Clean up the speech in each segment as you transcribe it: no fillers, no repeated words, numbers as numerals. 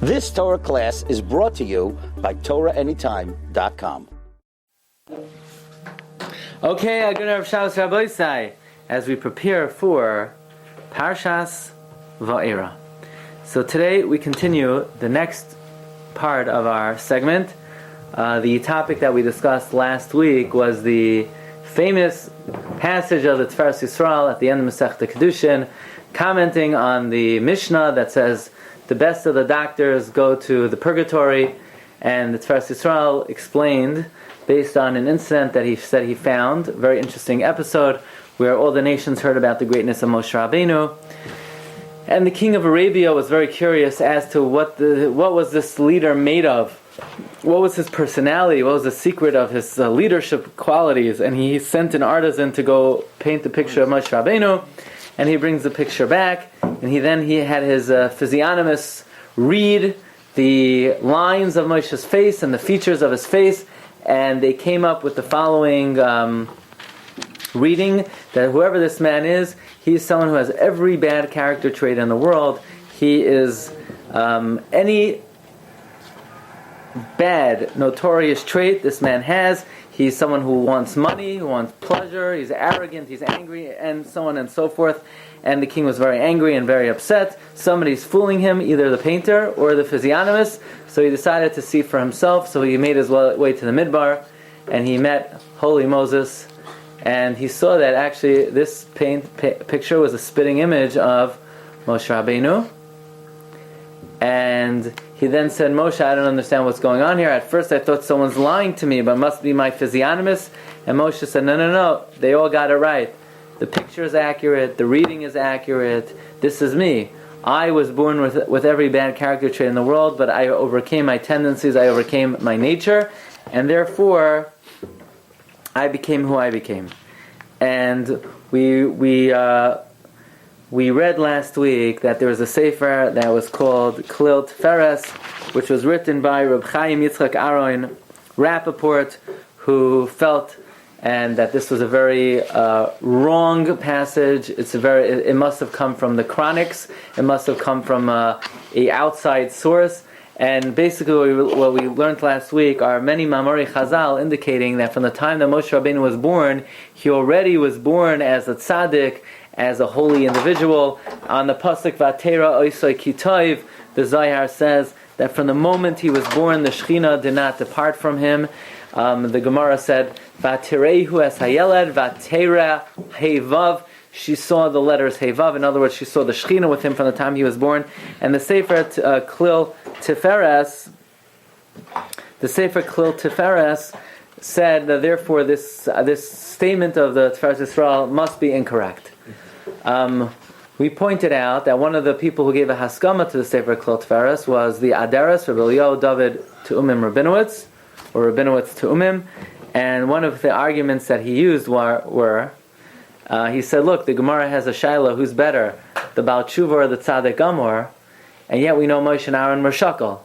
This Torah class is brought to you by TorahAnytime.com. Okay, I'm going to have Shabbos Rabbi say as we prepare for Parshas Va'era. So today we continue the next part of our segment. The topic that we discussed last week was the famous passage of the Tiferes Yisroel at the end of Masechta Kedushin, commenting on the Mishnah that says the best of the doctors go to the purgatory, and the Tiferes Yisroel explained, based on an incident that he said he found, a very interesting episode, where all the nations heard about the greatness of Moshe Rabbeinu, and the king of Arabia was very curious as to what was this leader made of, what was his personality, what was the secret of his leadership qualities, and he sent an artisan to go paint the picture of Moshe Rabbeinu, and he brings the picture back, and he had his physiognomist read the lines of Moshe's face and the features of his face, and they came up with the following reading, that whoever this man is, he's someone who has every bad character trait in the world. He is any bad, notorious trait this man has. He's someone who wants money, who wants pleasure, he's arrogant, he's angry, and so on and so forth. And the king was very angry and very upset. Somebody's fooling him, either the painter or the physiognomist. So he decided to see for himself. So he made his way to the Midbar, and he met holy Moses. And he saw that actually this picture was a spitting image of Moshe Rabbeinu. And he then said, Moshe, I don't understand what's going on here. At first I thought someone's lying to me, but it must be my physiognomist. And Moshe said, no, they all got it right. The picture is accurate, the reading is accurate, this is me. I was born with every bad character trait in the world, but I overcame my tendencies, I overcame my nature, and therefore I became who I became. And we read last week that there was a sefer that was called Tiferes, which was written by Rabbi Yitzchak Aron Rappaport, who felt and that this was a very wrong passage. It must have come from the Chronics. It must have come from a outside source. And basically, what we learned last week are many Mamori Chazal indicating that from the time that Moshe Rabbeinu was born, he already was born as a tzaddik, as a holy individual. On the pasuk Vatera Oisoi Kitayv, the Zohar says that from the moment he was born, the Shechina did not depart from him. The Gemara said, "Vatirehu es hayeled, vatera hevav." She saw the letters hevav. In other words, she saw the Shechina with him from the time he was born. And the Sefer Klil Tiferes, said that therefore this statement of the Tiferes Yisrael must be incorrect. We pointed out that one of the people who gave a haskama to the Sefer Klil Tiferes was the Aderes, Rabbi Eliyahu David Tu'umim Rabinowitz, or Rabinowitz Tu'umim, and one of the arguments that he used were he said, look, the Gemara has a shaila, who's better, the Baal Tshuva or the Tzaddik Gamor, and yet we know Moshe and Aaron were shakal.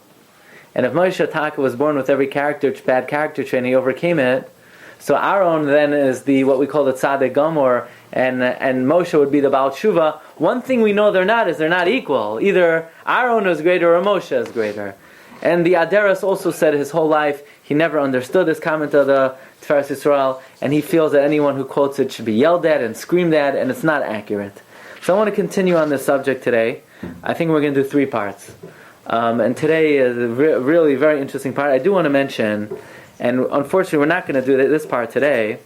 And if Moshe Taka was born with every bad character trait and he overcame it, so Aaron then is what we call the Tzaddik Gamor, and Moshe would be the Baal Tshuva. One thing we know they're not equal. Either Aaron is greater or Moshe is greater. And the Aderes also said his whole life he never understood this comment of the Tiferes Yisrael, and he feels that anyone who quotes it should be yelled at and screamed at, and it's not accurate. So I want to continue on this subject today. I think we're going to do 3 parts. And today is a really very interesting part. I do want to mention, and unfortunately we're not going to do this part today,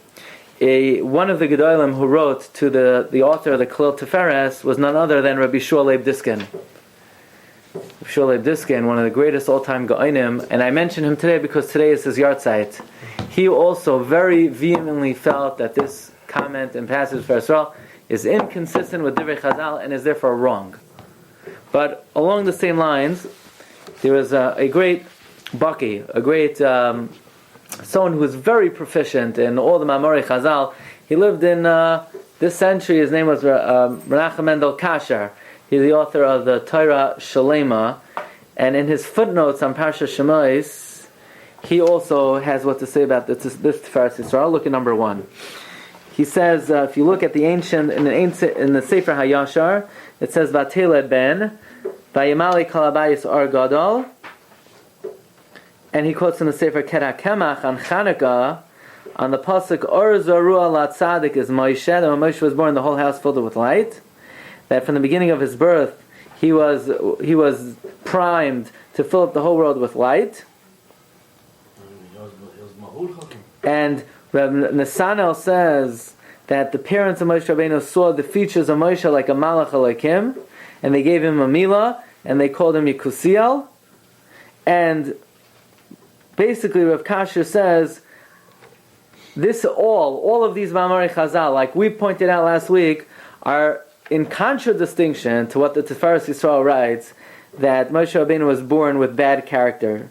one of the Gedolim who wrote to the author of the Klil Tiferes was none other than Rabbi Shiur Leib Diskin. Shiur Leib Diskin, one of the greatest all-time Gaonim, and I mention him today because today is his yahrzeit. He also very vehemently felt that this comment in passage of Yisrael is inconsistent with Divrei Chazal and is therefore wrong. But along the same lines, there was a great Baki, a great someone who was very proficient in all the Mamori Chazal. He lived in this century. His name was Menachem Mendel Kasher. He's the author of the Torah Shalema, and in his footnotes on Parsha Shemais, he also has what to say about this Tiferes Yisrael. Look at number 1. He says, if you look at the ancient in the Sefer Hayashar, it says Vateled ben Vayimali kol habayis or gadol. And he quotes in the Sefer Kera Kemach on Chanukah, on the pasuk Or Zorua La Tzadik is Moshe. That when Moshe was born, the whole house filled with light. That from the beginning of his birth, he was primed to fill up the whole world with light. And Rabbi Nesanel says that the parents of Moshe Rabbeinu saw the features of Moshe like a Malach Elokim, and they gave him a milah, and they called him Yekusiel. And basically, Rav Kasher says this all of these Ma'amari Chazal, like we pointed out last week, are in contradistinction to what the Tiferes Yisroel writes, that Moshe Rabbeinu was born with bad character.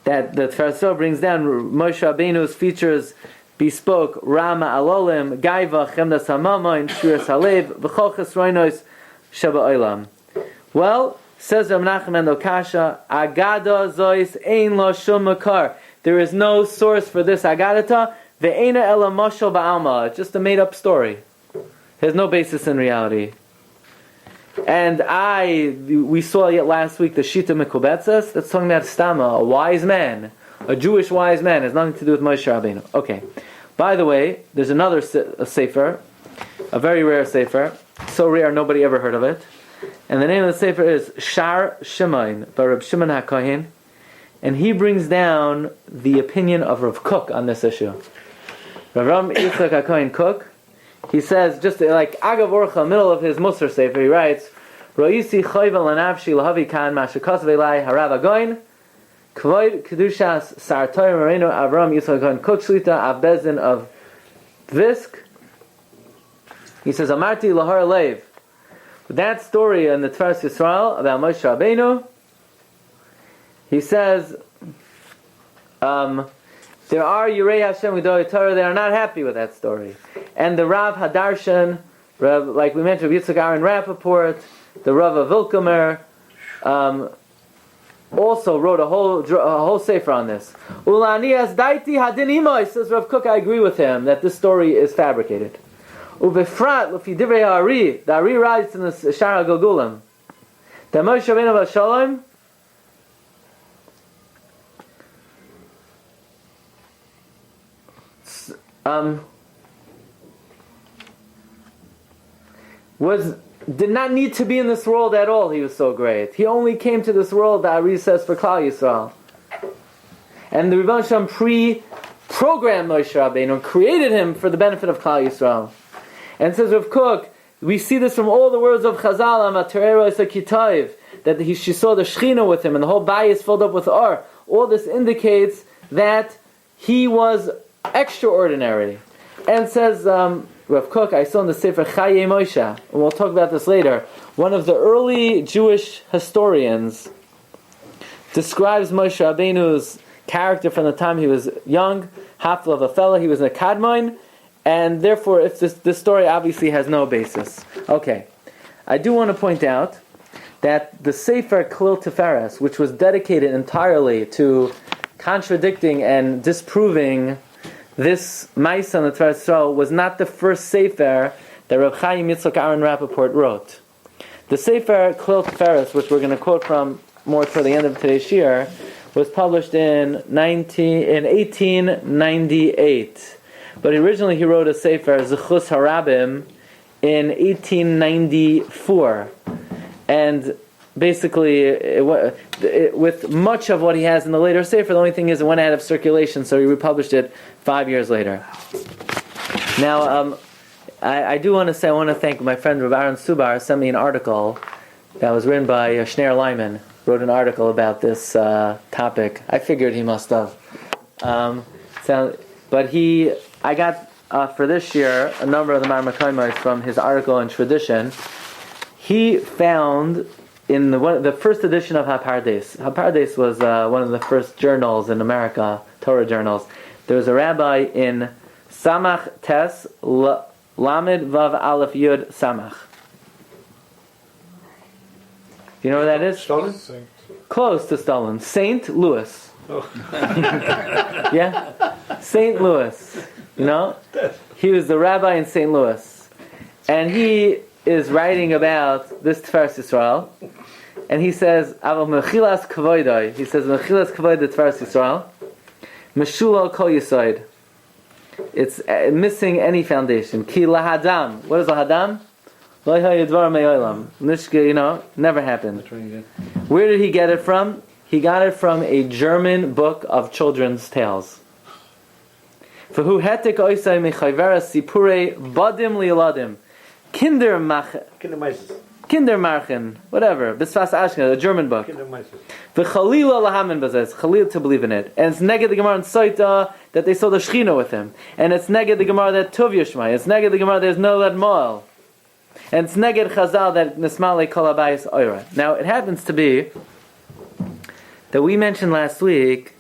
That the Tiferes Yisroel brings down Moshe Rabbeinu's features bespoke Rama Alolim, Gaiva, Chemdas Hamamoin, Shuras Halev, V'choches Roinos, Sheba Olam. Well, says Rav Menachem Mendel Kasha, Agada Zois Ein Lo Shum Makar. There is no source for this Agadata. Ve'ena Ela Mashal Ba'alma. It's just a made-up story. There's no basis in reality. And we saw yet last week the Shita Mekubetzes. That's talking about Stama, a wise man, a Jewish wise man. It has nothing to do with Moshe Rabbeinu. Okay. By the way, there's another sefer, a very rare sefer, so rare nobody ever heard of it. And the name of the sefer is Shar Shimon by Reb Shimon HaKohen, and he brings down the opinion of Rav Kook on this issue. Rav Ram Yitzchak HaKohen Kook, he says, just like Agav Orcha, middle of his Musar sefer, he writes, Ro'isi choyva lanavshi lahavi kan mashakos ve'lai harav agoin kvoid kedushas sartoy marino Avram Yitzchak HaKohen Kook shlita avbezin of Tvisk. He says, Amarti lahar leiv. That story in the Tiferes Yisroel about Moshe Rabbeinu, he says, there are Yirei Hashem Gedolei Torah, they are not happy with that story. And the Rav Hadarshan, like we mentioned, Yitzchak Aaron Rappaport, the Rav of Vilkamer, also wrote a whole sefer on this. Ulanias daiti hadin imoy, says Rav Kook, I agree with him that this story is fabricated. Uvefrat l'fi divrei Ari, the Ari writes in the Shara Gilgulim, that Moshe Rabbeinu Shalom did not need to be in this world at all. He was so great. He only came to this world, the Ari says, for Klal Yisrael. And the Rebbeinu Shalom pre-programmed Moshe Rabbeinu and created him for the benefit of Klal Yisrael. And says Rav Kook, we see this from all the words of Chazal, that she saw the Shechina with him and the whole bayis filled up with Or. All this indicates that he was extraordinary. And says Rav Kook, I saw in the Sefer Chaye Moshe, and we'll talk about this later, one of the early Jewish historians describes Moshe Rabbeinu's character from the time he was young, half of a fellow, he was a Kadmon, and therefore if this story obviously has no basis. Okay, I do want to point out that the Sefer Klil Tiferes, which was dedicated entirely to contradicting and disproving this Maisa on the Tiferes Yisroel, was not the first Sefer that Reb Chaim Yitzchak Aaron Rappaport wrote. The Sefer Klil Tiferes, which we're going to quote from more toward the end of today's Shiur, was published in 1898. But originally he wrote a Sefer, Zechus Harabim, in 1894. And basically, with much of what he has in the later Sefer, the only thing is it went out of circulation, so he republished it 5 years later. Now, I do want to say, I want to thank my friend Rabbi Aaron Subar, sent me an article that was written by Schneer Lyman, wrote an article about this topic. I figured he must have. I got, for this year, a number of the Marmakoimos from his article in Tradition. He found in the first edition of Hapardes. Hapardes was one of the first journals in America, Torah journals. There was a rabbi in Samach Tes Lamed Vav Aleph Yud Samach. Do you know where that is? Stalin? Close to Stalin. St. Louis. Oh. Yeah? St. Louis. You know? He was the rabbi in St. Louis. And he is writing about this Tiferes Yisroel, and he says, "Aval mechilas kavoidai." He says, "Mechilas kavoidai Tiferes Yisroel, meshula kol yisoid." It's missing any foundation. Ki lahadam. What is lahadam? Lo hayeh dvar me'olam. Nishke, never happened. Where did he get it from? He got it from a German book of children's tales. V'hu hetek oisai mechayvera sipurei badim li'aladim. Kindermarchen, whatever. Bisfas Ashkenaz, a German book. V'chalila lahamin bazes, Chalil to believe in it. And it's neged the Gemara in Soita that they saw the Shechina with him. And it's neged the Gemara that Tuv Yishmai. It's neged the Gemara there's no Led Moel. And it's neged Chazal that Nismale Kol Abayis Oira. Now it happens to be that we mentioned last week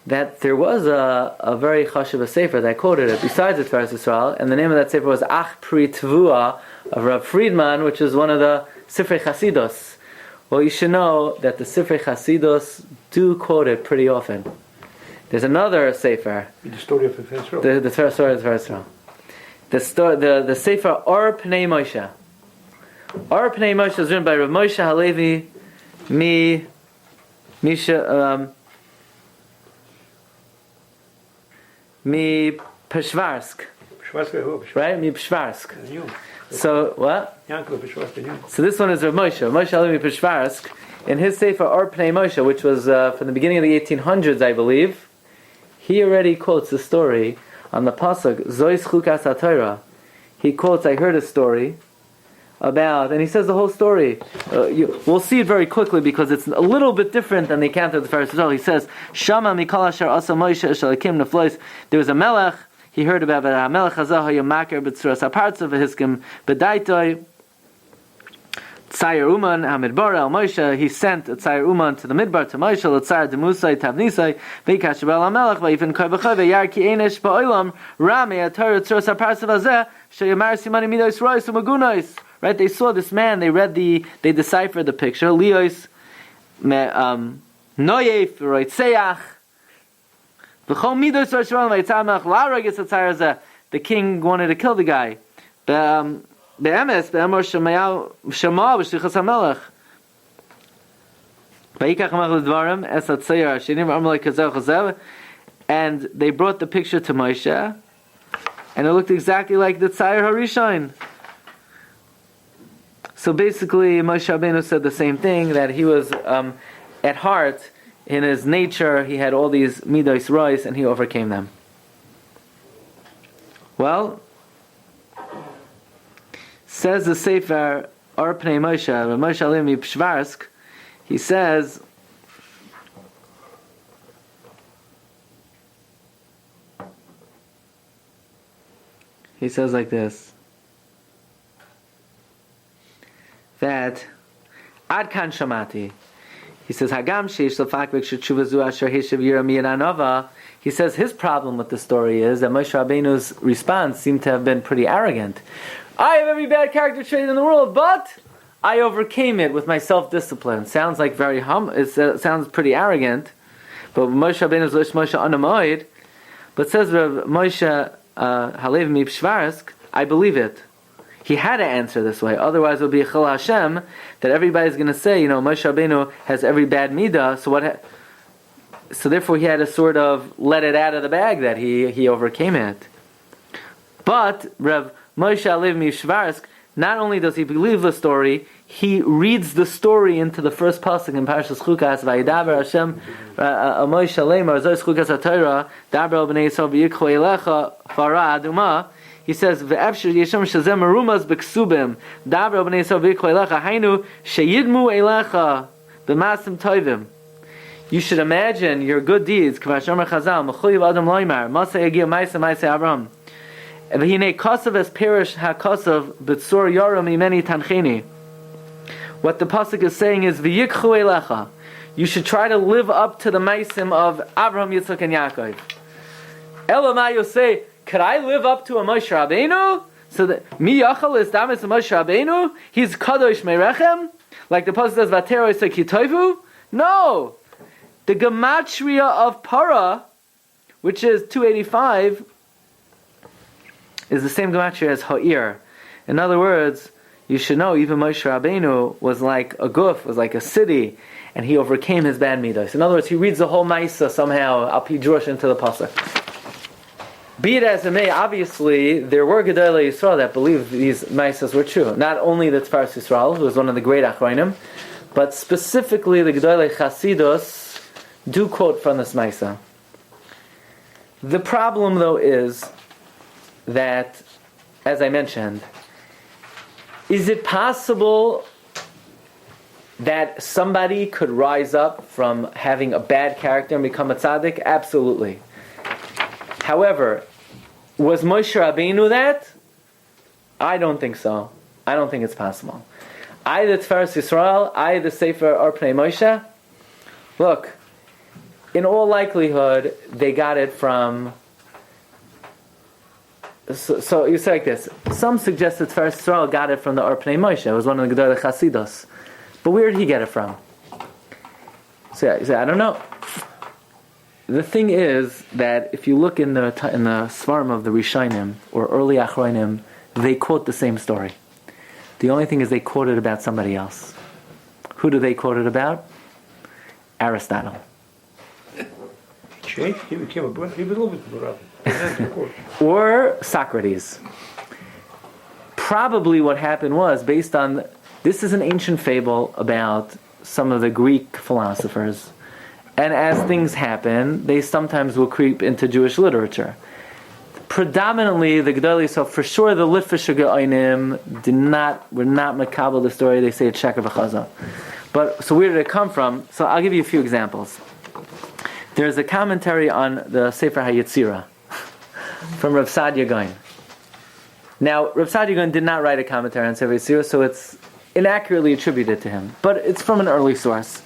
that there was a very chashuv sefer that quoted it besides the Tiferes Yisroel, and the name of that sefer was Ach Pri Tvua of Rav Friedman, which is one of the Sifrei Chasidus. Well, you should know that the Sifrei Chasidus do quote it pretty often. There's another sefer, the story of the Tiferes. The story of the Tiferes Yisroel. The sefer Or Pnei Moshe. Or Pnei Moshe is written by Rav Moshe Halevi Mi Peshvarsk. Right? Mi Peshvarsk. So, what? So this one is Rav Moshe. Moshe Halevi Peshvarsk. In his Sefer Or Pnei Moshe, which was from the beginning of the 1800s, I believe, he already quotes the story on the Pasuk, Zois Chukas HaTorah. He quotes, I heard a story about, and he says the whole story. We'll see it very quickly because it's a little bit different than the account of the Tiferes Yisroel. He says, Shama mikol asher asa Moshe shalakim neflois. There was a melech. He heard about it. Melech hazah hayamaker b'tzuras hapartzav v'hiskim b'daitoi. Tzayir Uman Hamidbar El Moshe. He sent a Tzayir Uman to the Midbar to Moshe. L'tzayir Demusay Tavnisay V'ikash B'el HaMelech V'yifin Koy B'choy V'yar Ki Einish Ba'olam Rami Atorah Tzuras HaPartzav Hazeh Sheyamar Simani Midos Rois U'Magunois. Right? They saw this man. They deciphered the picture. Lios Noyef Roitzeach V'chol Midos Rosh Hashanah V'yitzamach La'arag Es HaTzayir Hazeh. The king wanted to kill the guy. Be'emes, be'emor Shema b'shlichus HaMelech. V'yikach HaMelech l'dvarim es hatzayir ha'shinim v'amar le'kazer chazer. And they brought the picture to Moshe, and it looked exactly like the Tzayir HaRishon. So basically, Moshe Rabbeinu said the same thing, that he was, at heart, in his nature, he had all these midos rois, and he overcame them. Well, says the Sefer Or Pnei Moshe, Moshe Halevi Peshvarsk, he says, like this, that Ad Kan Shamati, he says, Hagam Sheish Lefak V'Kshuva Zu Asher Hishav Yirami Anova. He says his problem with the story is that Moshe Rabbeinu's response seemed to have been pretty arrogant. I have every bad character trait in the world, but I overcame it with my self-discipline. Sounds like it sounds pretty arrogant, but Moshe Rabbeinu's Lish Moshe Anamoid. But says Rav Moshe Halevi Peshvarsk, I believe it. He had to answer this way, otherwise it would be a Chil Hashem that everybody's going to say, Moshe Rabbeinu has every bad midah. So therefore he had to sort of let it out of the bag that he overcame it. But Rav Moshe Halevi Peshvarsk, not only does he believe the story, he reads the story into the first pasuk in Parshas Chukas. Vayidaber Hashem Moshe Lemar Zos Chukas HaTorah Daber El Bnei Yisrael V'yikchu Eilecha Fara Aduma. He says Ve'efshir Yeshem Shazem Merumas B'Ksubim Daber El Bnei Yisrael V'yikchu Eilecha Hainu Sheyidmu Eilecha B'Masim Toivim. You should imagine your good deeds. K'vash Omer Chazal Mechuyev Adam Loimar Masay Yagir Ma'aseh Avram. V'hinei kosav es perish ha-kosav b'tzor yoram imeni tancheni. What the pasuk is saying is v'yikchu elecha. You should try to live up to the maisim of Abraham, Yitzchak, and Yaakov. Elamai, you say, could I live up to a Moshe Rabbeinu? So that mi yachal is damis a Moshe Rabbeinu? He's kadosh merechem? Like the pasuk says, v'atero is kitoivu? No! The gematria of para, which is 285, is the same gematria as ha'ir. In other words, you should know even Moshe Rabbeinu was like a guf, was like a city, and he overcame his bad midos. In other words, he reads the whole Maisa somehow, al pi drush into the pasuk. Be it as it may, obviously, there were Gedolei Yisrael that believed these Maisas were true. Not only the Tiferes Yisrael, who was one of the great Achronim, but specifically the Gedolei Chasidus do quote from this Maisa. The problem, though, is that, as I mentioned, is it possible that somebody could rise up from having a bad character and become a tzaddik? Absolutely. However, was Moshe Rabbeinu that? I don't think so. I don't think it's possible. I, the Tiferes Yisrael, I, the Sefer Arpnei Moshe, look, in all likelihood, they got it from... So you say like this. Some suggest that Tiferes Yisrael got it from the Arpnei Moshe. It was one of the Gedolei Chasidus. But where did he get it from? So you say, I don't know. The thing is that if you look in the Svarim of the Rishonim or early Achronim, they quote the same story. The only thing is they quote it about somebody else. Who do they quote it about? Aristotle. Or Socrates. Probably what happened was based on... This is an ancient fable about some of the Greek philosophers. And as things happen, they sometimes will creep into Jewish literature. Predominantly, the Gedolei, so for sure the Litvisher Geonim were not makabel the story. They say it's Sheker v'Chaza. But, so where did it come from? So I'll give you a few examples. There's a commentary on the Sefer HaYetzirah from Rav Sadia Gaon. Now, Rav Sadia Gaon did not write a commentary on Sefer HaYetzirah, so it's inaccurately attributed to him. But it's from an early source.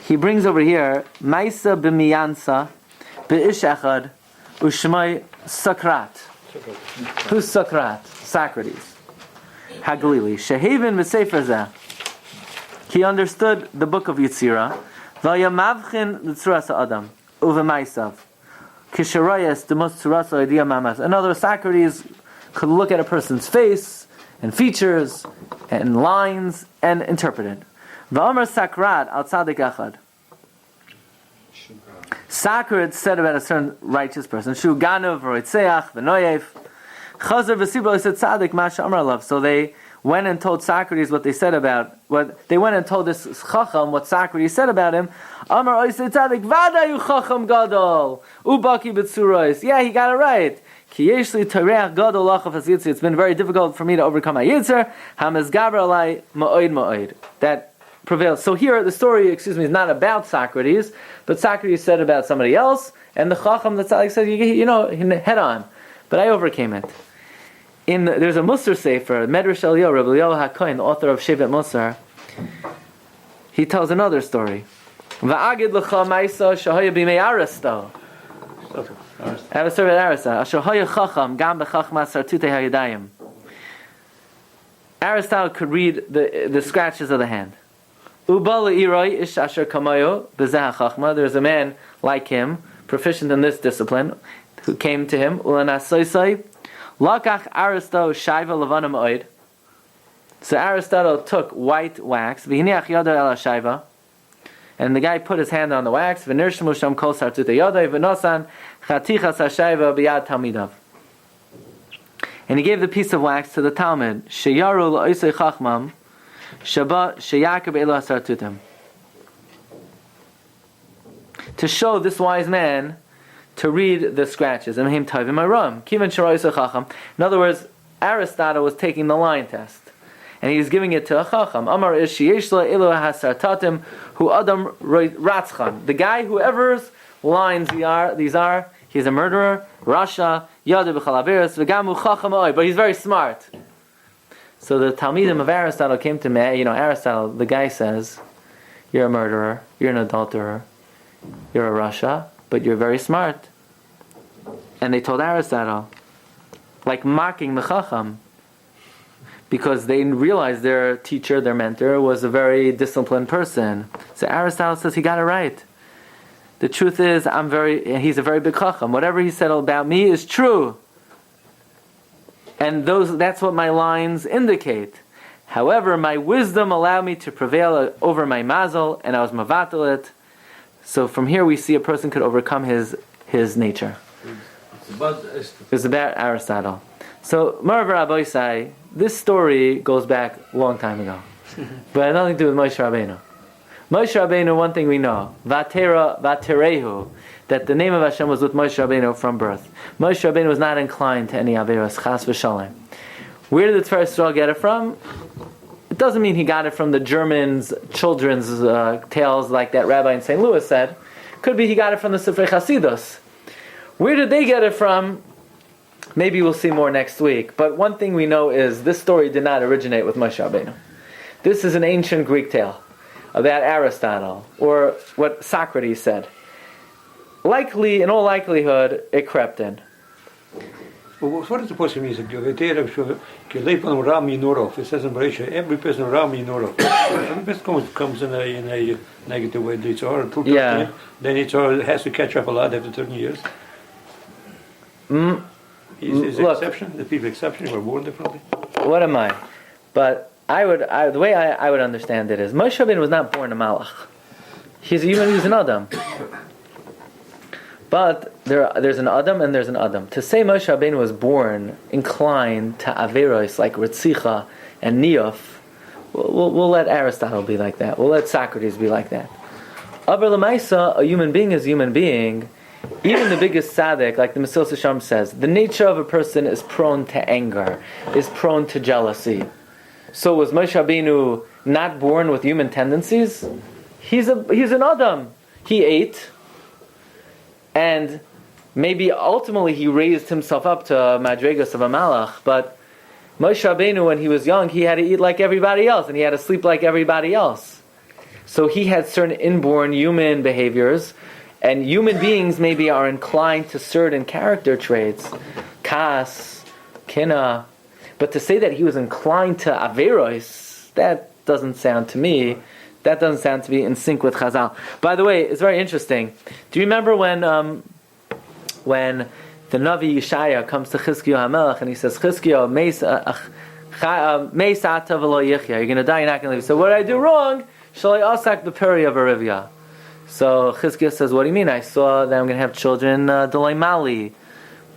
He brings over here, Maisa b'miyansa b'ish echad u'shmai Sokrat. Who's Sokrat? Socrates. Haglili. Shehavin v'sefer zeh. He understood the book of Yetzirah. V'yamavchin l'tzuras ha'adam u'v'maisav. Kisharayas d'mos tzuras ha'idiyah mamas. In other words, Socrates could look at a person's face and features and lines and interpret it. V'amar Sakrat al tzadik echad. Socrates said about a certain righteous person, Shu ganav v'roitzeach v'noyev chazer v'sibra said tzadik masha amar alav. So they went and told Socrates what they said about they went and told this chacham what Socrates said about him. Amar oisei tzadik vadayu chacham gadol ubaki b'tzuros. Yeah, he got it right. Ki yeshli tareach gadol lachav hasyitzer. It's been very difficult for me to overcome my yitzer. Hamezgaber alai ma'oid ma'oid. That prevails. So here, the story, is not about Socrates, but Socrates said about somebody else, and the Chacham, the Tzaddik said, head on. But I overcame it. There's a Musar Sefer, Medrash Eliyahu, Rabbi Eliyahu HaKohen, the author of Shevet Musar. He tells another story. Va'agid l'cha ma'isa shahaya b'mei Aristo. I have a story about Aristo. Asher haya chacham gam b'chachma sartutei hayadayim. Aristotle could read the scratches of the hand. There's a man like him, proficient in this discipline, who came to him. So Aristotle took white wax, and the guy put his hand on the wax, and he gave the piece of wax to the Talmud. To show this wise man to read the scratches. In other words, Aristotle was taking the line test, and he was giving it to a chacham. Amar hu adam ratzchan. The guy, whoever's lines these are, he's a murderer, rasha, yadu b'chalaveres, v'gamu chacham oy, but he's very smart. So the Talmidim of Aristotle came to me. Aristotle, the guy says, you're a murderer, you're an adulterer, you're a rasha, but you're very smart. And they told Aristotle, like mocking the chacham, because they realized their teacher, their mentor, was a very disciplined person. So Aristotle says he got it right. The truth is, he's a very big chacham. Whatever he said about me is true. And that's what my lines indicate. However, my wisdom allowed me to prevail over my mazel, and I was mavatal it. So from here we see a person could overcome his nature. It's about Aristotle. So, Marav Rabbi say, this story goes back a long time ago. But it has nothing to do with Moshe Rabbeinu. Moshe Rabbeinu, one thing we know, Vaterehu, that the name of Hashem was with Moshe Rabbeinu from birth. Moshe Rabbeinu was not inclined to any Averos, Chas v'Shalom. Where did the Tiferes Yisrael get it from? It doesn't mean he got it from the Germans' children's tales like that rabbi in St. Louis said. Could be he got it from the Sifrei Chasidus. Where did they get it from? Maybe we'll see more next week. But one thing we know is this story did not originate with Moshe Rabbeinu. This is an ancient Greek tale about Aristotle, or what Socrates said. Likely, in all likelihood, it crept in. Well, what is the possible music? It says in Parsha, every person around me every person comes in a negative way. It's all then it has to catch up a lot after 30 years. Is the exception? The people exception were born differently. What am I? But the way I would understand it is Moshe Rabbeinu was not born a malach. He's an Adam. But there's an Adam and there's an Adam. To say Moshe Rabbeinu was born inclined to Averos like Ritzicha and Niyuf, we'll let Aristotle be like that. We'll let Socrates be like that. Aber L'maisa, a human being is a human being. Even the biggest tzaddik, like the Mesilas Yesharim says, the nature of a person is prone to anger, is prone to jealousy. So was Moshe Rabbeinu not born with human tendencies? He's an Adam. He ate. And maybe ultimately he raised himself up to Madregas of a Malach, but Moshe Rabbeinu, when he was young, he had to eat like everybody else, and he had to sleep like everybody else. So he had certain inborn human behaviors, and human beings maybe are inclined to certain character traits, kas, kina, but to say that he was inclined to Averos, that doesn't sound to me. That doesn't sound to be in sync with Chazal. By the way, it's very interesting. Do you remember when the Navi Yeshaya comes to Chizkiyahu HaMelech and he says, Chizkiyahu, meis ata v'lo yichya. You're going to die, you're not going to live. So what did I do wrong? Shalai asak b'peri of Arivya. So Chizkiyahu says, what do you mean? I saw that I'm going to have children, Delay Mali.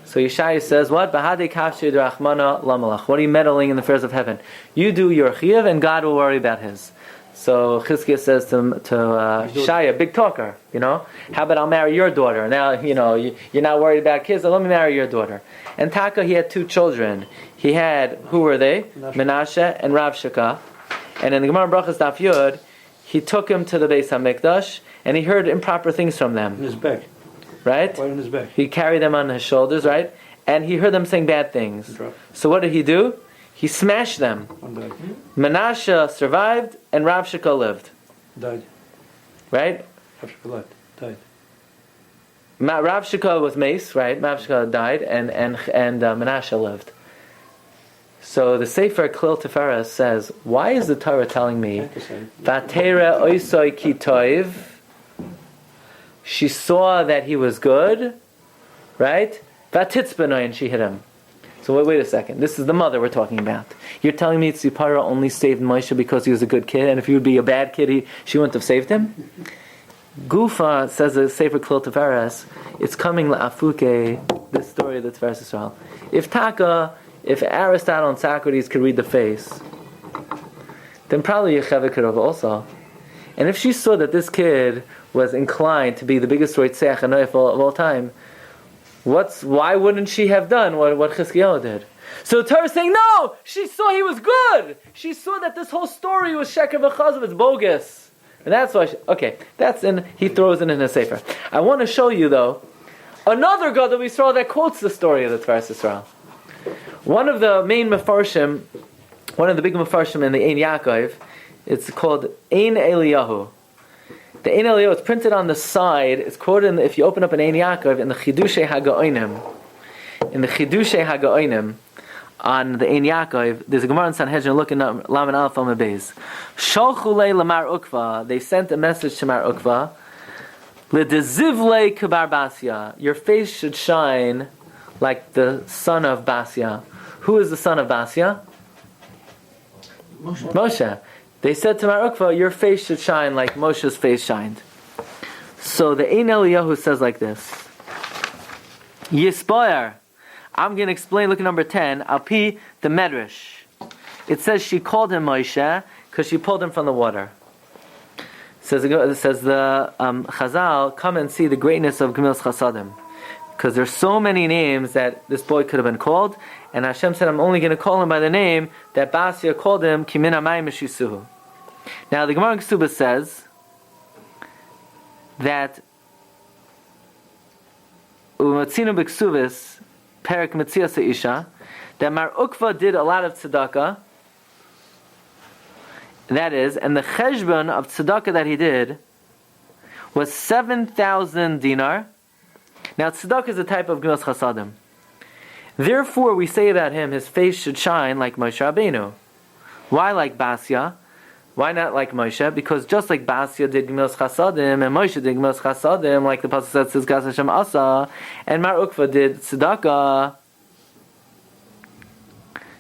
So Yeshaya says, what? Bahadei kavshei d'rachmana lamalach. What are you meddling in the affairs of heaven? You do your chiyuv and God will worry about his. So Chizkiah says to Shaya, big talker, how about I'll marry your daughter? Now, you're not worried about kids, so let me marry your daughter. And Taka, he had two children. He had, who were they? Menashe and Rav Shaka. And in the Gemara Brachas Daf Yud, he took him to the Beis HaMikdash, and he heard improper things from them. In his back. Right? Right in his back. He carried them on his shoulders, right? And he heard them saying bad things. So what did he do? He smashed them. Menashe survived and Rav Shaka lived. Died. Right? Rav Shaka lived. Died. Rav Shaka was mace, right? Rav Shaka died and Menashe lived. So the Sefer Klil Tiferes says, why is the Torah telling me Vatera oisoi ki toiv? She saw that he was good, right? Vatitzbenoi, and she hit him. So wait a second. This is the mother we're talking about. You're telling me Tzipora only saved Moshe because he was a good kid, and if he would be a bad kid, she wouldn't have saved him? Gufa says the Sefer Klil Tiferes, it's coming la'afuke, this story of the Tiferes Yisrael. If Aristotle and Socrates could read the face, then probably Yechevah could have also. And if she saw that this kid was inclined to be the biggest Roitzeach Anoif of all time, why wouldn't she have done what Chizkiyahu did? So the Torah is saying, no! She saw he was good! She saw that this whole story was Sheker v'Chazav, it's bogus. And that's why he throws it in his Sefer. I want to show you, though, another God that we saw that quotes the story of the Tiferes Yisrael. One of the main Mefarshim, one of the big Mefarshim in the Ein Yaakov, it's called Ein Eliyahu. The Ein Eliyahu is printed on the side. It's quoted if you open up an Ein Yaakov in the Chidushei HaGaonim. In the Chidushei HaGaonim, on the Ein Yaakov, there's a Gemara in Sanhedrin looking at Laman Aleph Amud Beis. Shalchu lei lamar Ukva. They sent a message to Mar Ukva. L'dezivlei k'bar Basya. Your face should shine like the son of Basya, Who is the son of Basia? Moshe. They said to Mar Ukva, your face should shine like Moshe's face shined. So the Ein Eliyahu says like this. Yispoyer. I'm going to explain, look at number 10. Alpi the Medrash. It says she called him Moshe because she pulled him from the water. It says the Chazal, come and see the greatness of Gemilas Chasadim. Because there's so many names that this boy could have been called. And Hashem said, I'm only going to call him by the name that Basia called him, Kimin Amayim Meshisuhu. Now the Gemara in Ksubah says that Umatzinu B'Ksubis, Perik Metzias Isha, that Mar Ukva did a lot of tzedakah. That is, and the cheshbon of tzedakah that he did was 7,000 dinar. Now tzedakah is a type of Gemilas Chasadim. Therefore, we say about him, his face should shine like Moshe Rabbeinu. Why like Basia? Why not like Moshe? Because just like Basia did Gemilas Chasadim, and Moshe did Gemilas Chasadim, like the Pasuk says, Tzidkas Hashem Asa, and Mar Ukva did tzedakah.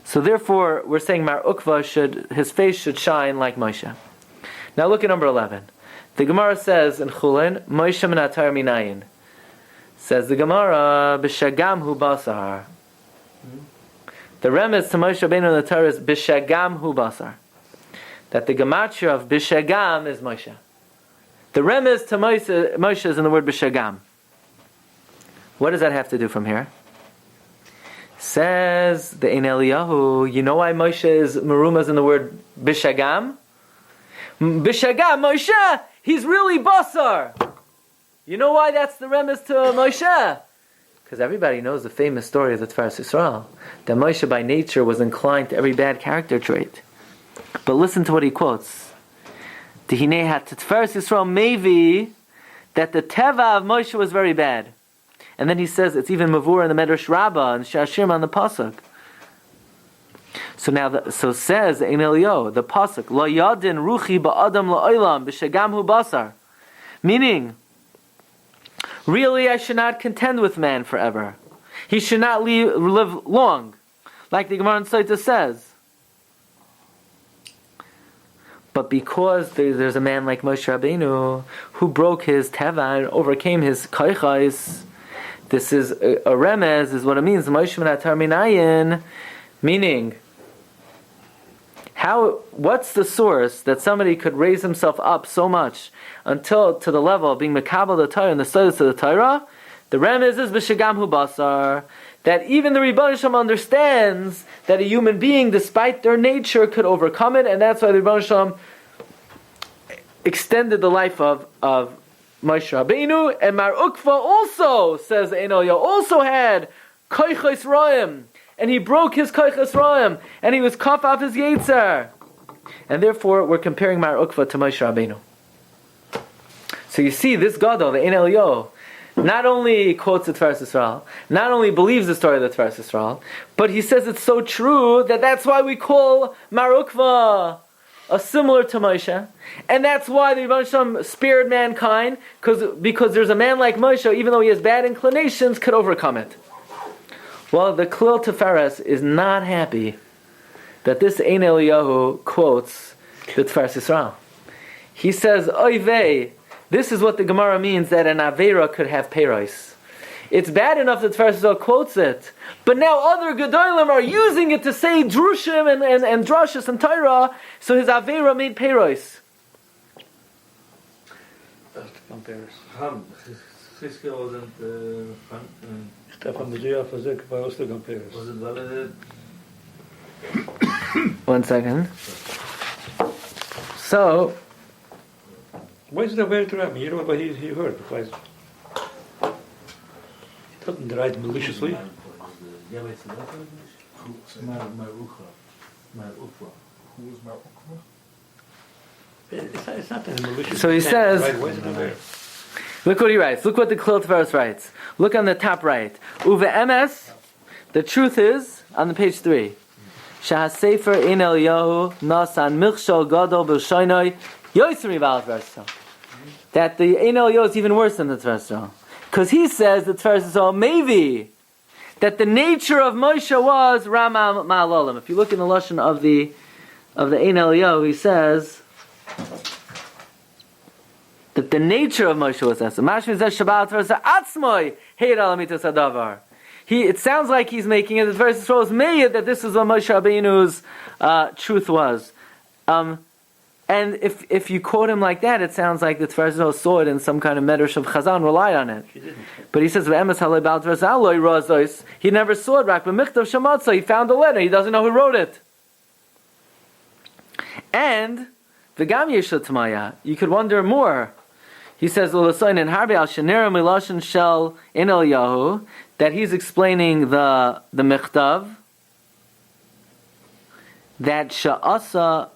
So therefore, we're saying Mar Ukva his face should shine like Moshe. Now look at number 11. The Gemara says in Chulin, Moshe Menatar Minayin. Says the Gemara, B'shagam hu basar. The remez to Moshe Rabbeinu in the Torah is B'shagam hu basar. That the gematria of B'shagam is Moshe. The remez to Moshe is in the word B'shagam. What does that have to do from here? Says the Ein Eliyahu, you know why Moshe is merumas in the word B'shagam? B'shagam, Moshe, he's really basar. You know why that's the remez to Moshe? Because everybody knows the famous story of the Tiferes Yisroel, that Moshe by nature was inclined to every bad character trait. But listen to what he quotes. Tihinei hat Tiferes Yisroel maybe that the teva of Moshe was very bad. And then he says it's even mavur in the Medrash Rabbah and Shashim on the pasuk. So now, so says Ein Eliyahu, the pasuk Lo yadin ruchi ba'adam la'olam b'shagam hu basar, meaning, really, I should not contend with man forever. He should not live long, like the Gemara in Saita says. But because there's a man like Moshe Rabbeinu who broke his teva and overcame his koichais, this is a remez, is what it means. Moshe Menatar Minayin, meaning, what's the source that somebody could raise himself up so much until to the level of being mekabel the Torah and the studies of the Torah? The remez is b'shagam hu basar, that even the Rebbeinu Shalom understands that a human being, despite their nature, could overcome it, and that's why the Rebbeinu Shalom extended the life of Moshe Rabbeinu. And Mar Ukva also, says Ein Eliyahu, also had koichos roim, and he broke his koichos roim, and he was kaf off his yetzer, and therefore we're comparing Mar Ukva to Moshe Rabbeinu. So you see, this gadol, the Ein Eliyahu, not only quotes the Tiferes Yisroel, not only believes the story of the Tiferes Yisroel, but he says it's so true that that's why we call Mar Ukva similar to Moshe, and that's why the Rebbeinu Shalom spared mankind, because there's a man like Moshe, even though he has bad inclinations, could overcome it. Well, the Klil Tiferes is not happy that this Ein Eliyahu quotes the Tiferes Yisroel. He says, Oy vey, this is what the Gemara means, that an Aveira could have Peiros. It's bad enough that Tiferes Yisroel quotes it, but now other Gedolim are using it to say Drushim and Drashis and Torah, so his Aveira made Peiros. Stefan de Gia Fazek, was it valid? 1 second. So, why is it a very true? You know what he heard? Because he doesn't write maliciously. It's not that malicious. So he says, right? Why is it a very? Look what he writes. Look what the Klil Tiferes writes. Look on the top right. Uve MS, the truth is, on the page 3. Shah Sefer Ein Eliyahu Nasan Milchshol Gadol B'Shainoi Yoisri V'Alaf Verso. That the Ein Eliyahu is even worse than the Tiferes Yisroel. Because he says the Tiferes Yisroel maybe that the nature of Moshe was Rama Ma'alolim. If you look in the lashon of the Ein Eliyahu, he says that the nature of Moshe was that. It sounds like he's making it. The verse shows me that this is what Moshe Rabbeinu's truth was. And if you quote him like that, it sounds like the Tiferes saw it in some kind of medrash of Chazan, relied on it. But he says, he never saw it, he found the letter, he doesn't know who wrote it. And, you could wonder more. He says, that he's explaining the Michtav, that Sha'asa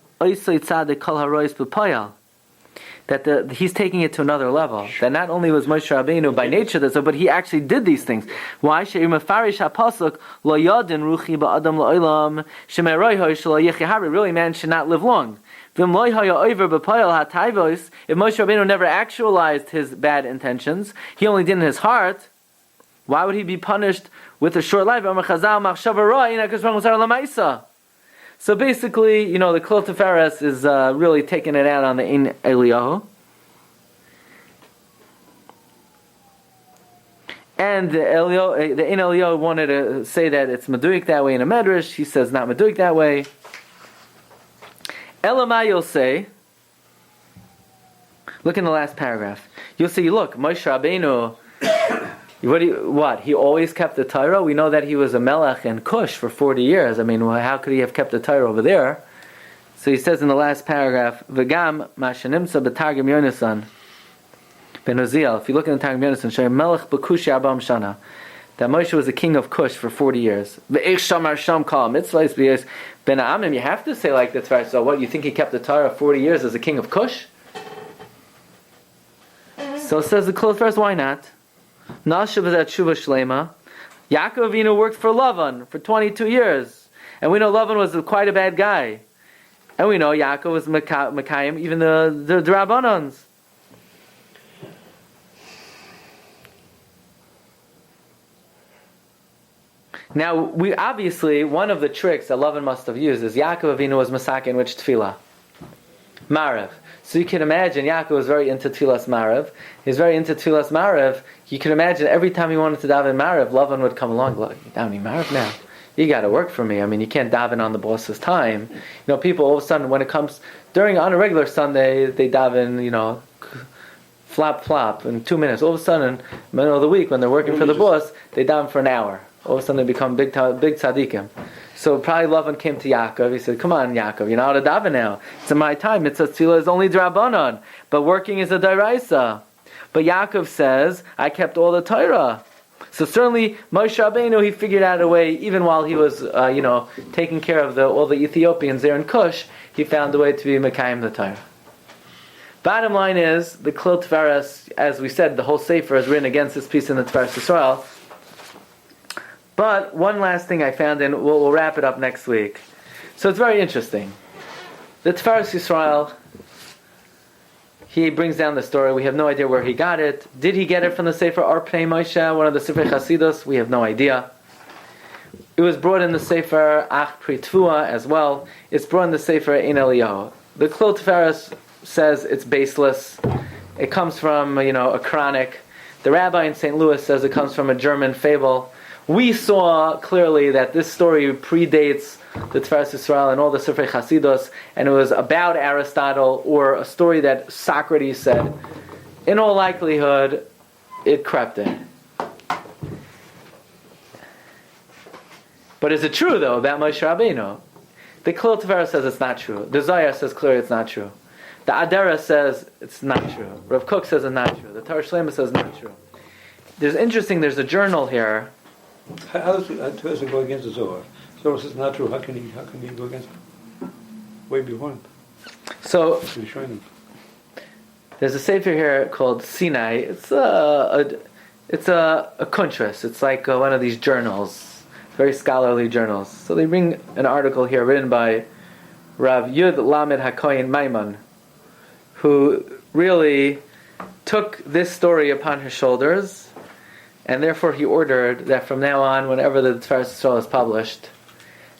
that he's taking it to another level. That not only was Moshe Rabbeinu by nature this, but he actually did these things. Why? Really, man should not live long. If Moshe Rabbeinu never actualized his bad intentions, he only did in his heart, why would he be punished with a short life? So basically, the Klal Tiferes is really taking it out on the Ein Eliyahu. And the Ein Eliyahu wanted to say that it's Meduik that way in a Medrash. He says not Meduik that way. Elamai, you'll say, look in the last paragraph. You'll see, look, Moshe Rabbeinu, what? He always kept the Torah? We know that he was a Melech in Cush for 40 years. I mean, how could he have kept the Torah over there? So he says in the last paragraph, V'gam ma'shenimsa b'targim Yonasan ben Uziel. If you look in the Targum Yonasan, Shei Melech b'Kush Arbam Shana. That Moshe was the king of Cush for 40 years. V'eich shamar sham kol mitzvahs b'yos ben Amim. You have to say like the Torah. So what, you think he kept the Torah 40 years as a king of Cush? So says the Klal Tiferes, why not? Nashav is at Shuva Shlema. Yaakov Avinu worked for Lavan for 22 years. And we know Lavan was quite a bad guy. And we know Yaakov was Mekayim, even the Rabbanans. Now, we obviously, one of the tricks that Lavan must have used is Yaakov Avinu was Masaka in which tefillah? Marav. So you can imagine, Yaakov was very into Tfilas Marav. He's very into Tfilas Marav. You can imagine every time he wanted to daven Marav, Lavan would come along, look, you davening Marav now? You got to work for me. I mean, you can't daven on the boss's time. People all of a sudden, when it comes, on a regular Sunday, they daven, flop, in 2 minutes. All of a sudden, in the middle of the week, when they're working for the boss, they daven for an hour. All of a sudden, they become big tzaddikim. So probably Lavan came to Yaakov. He said, come on, Yaakov, you're not a daven now. It's in my time. It's a tefillah is only drabanan. But working is a daraisa. But Yaakov says, I kept all the Torah. So certainly, Moshe Rabbeinu, he figured out a way, even while he was, taking care of all the Ethiopians there in Cush, he found a way to be Mekayim the Torah. Bottom line is, the Klal Tiferes, as we said, the whole Sefer is written against this piece in the Tiferes Yisroel. But one last thing I found, and we'll wrap it up next week. So it's very interesting. The Tiferes Yisroel, he brings down the story. We have no idea where he got it. Did he get it from the Sefer Arpnei Moshe, one of the Sefer Chasidus? We have no idea. It was brought in the Sefer Ach Pri Tvua as well. It's brought in the Sefer Ein Eliyahu. The Klal Tiferes says it's baseless. It comes from, a chronic. The rabbi in St. Louis says it comes from a German fable. We saw clearly that this story predates the Tiferes Yisroel and all the Sefer Chasidus, and it was about Aristotle, or a story that Socrates said. In all likelihood, it crept in. But is it true, though, about Moshe Rabbeinu? The Klal Tiferes says it's not true. The Zohar says clearly it's not true. The Adara says it's not true. Rav Kook says it's not true. The Torah Shlema says it's not true. There's a journal here. How does it go against the Zohar? Zohar says it's not true. How can he go against it? Way before him. So there's a sefer here called Sinai. It's a kuntras. It's like one of these journals, very scholarly journals. So they bring an article here written by Rav Yud Lamed HaKoyin Maimon, who really took this story upon her shoulders And therefore he ordered that from now on, whenever the Tiferes Yisrael is published,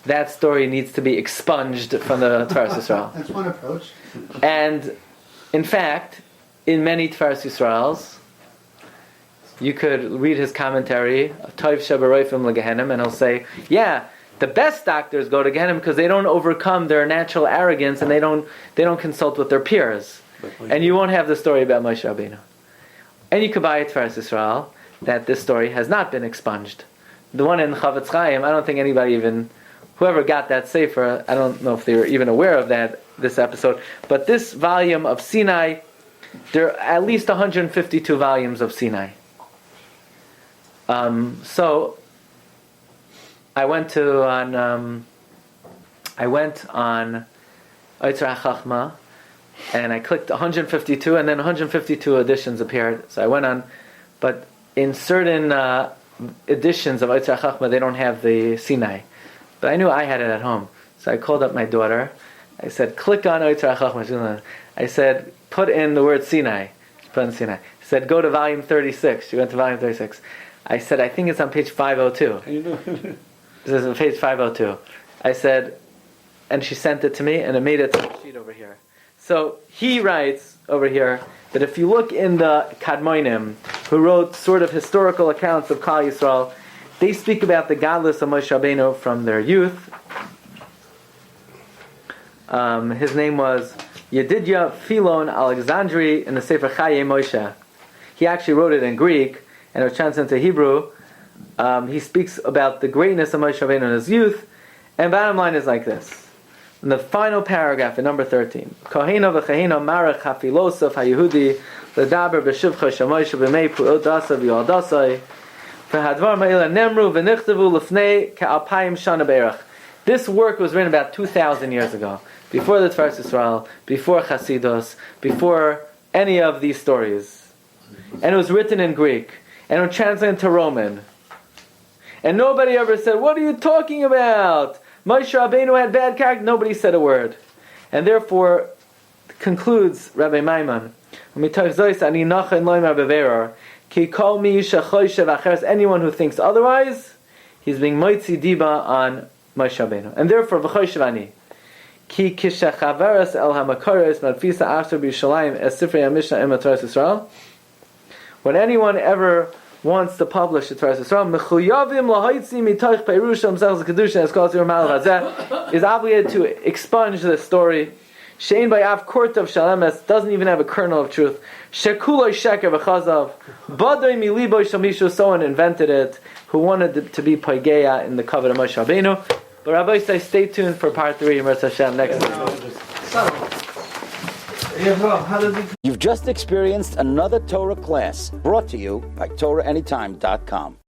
that story needs to be expunged from the Tiferes Yisrael. That's one approach. And in fact, in many Tiferes Yisraels, you could read his commentary, Toiv Shebaroifim LeGehenim, and he'll say, yeah, the best doctors go to Gehenim because they don't overcome their natural arrogance and they don't consult with their peers. And you won't have the story about Moshe Rabbeinu. And you could buy a Tiferes Yisrael that this story has not been expunged. The one in Chavetz Chaim, I don't think anybody even, whoever got that sefer, I don't know if they were even aware of this episode. But this volume of Sinai, there are at least 152 volumes of Sinai. So I went on Yitzhak Chachma, and I clicked 152, and then 152 editions appeared. So I went on, but in certain editions of Yitzhak Chachma, they don't have the Sinai. But I knew I had it at home. So I called up my daughter. I said, click on Yitzhak Chachma. I said, put in the word Sinai. She put in Sinai. I said, go to volume 36. She went to volume 36. I said, I think it's on page 502. This is on page 502. I said, and she sent it to me, and it made it to the sheet over here. So he writes over here that if you look in the Kadmonim, who wrote sort of historical accounts of Klal Yisrael, they speak about the godless of Moshe Rabbeinu from their youth. His name was Yedidya Philon Alexandri in the Sefer Chaye Moshe. He actually wrote it in Greek, and it was translated into Hebrew. He speaks about the greatness of Moshe Rabbeinu in his youth, and bottom line is like this. In the final paragraph in number 13, Kohena v'chehena marach hafilosoph hayehudi ledaber b'shivcha shemoshe b'mei pu'odasa v'yodasai v'hadvar ma'ila nemru v'nichtavu l'fnei ka'alpayim shana be'erach. This work was written about 2,000 years ago, before the Tiferes Yisrael, before Chasidus, before any of these stories. And it was written in Greek, and it was translated into Roman. And nobody ever said, what are you talking about? Moshe Rabbeinu had bad character. Nobody said a word. And therefore, concludes Rabbi Maimon, anyone who thinks otherwise, he's being moitzi diba on Moshe Rabbeinu. And therefore, v'choshevani, ki kishachaveres el hamakoros madfisa after b'Yishalayim es sifrei ha'mishnah im Tiferes Yisrael. When anyone ever wants to publish the Tiferes Yisrael, mechuyavim lahaitzi mitoich peirusha m'sechus kedusha es kol tzir mal hazeh, is obligated to expunge the story. Shein by av kortav shalemes, doesn't even have a kernel of truth. Shekuloi sheker v'chazav, badoi miliboy shamishu, someone invented it, who wanted it to be paigeya in the covenant of Moshe Rabbeinu. But Rabbi say, stay tuned for part 3, Mirz Hashem, next week. You've just experienced another Torah class brought to you by TorahAnytime.com.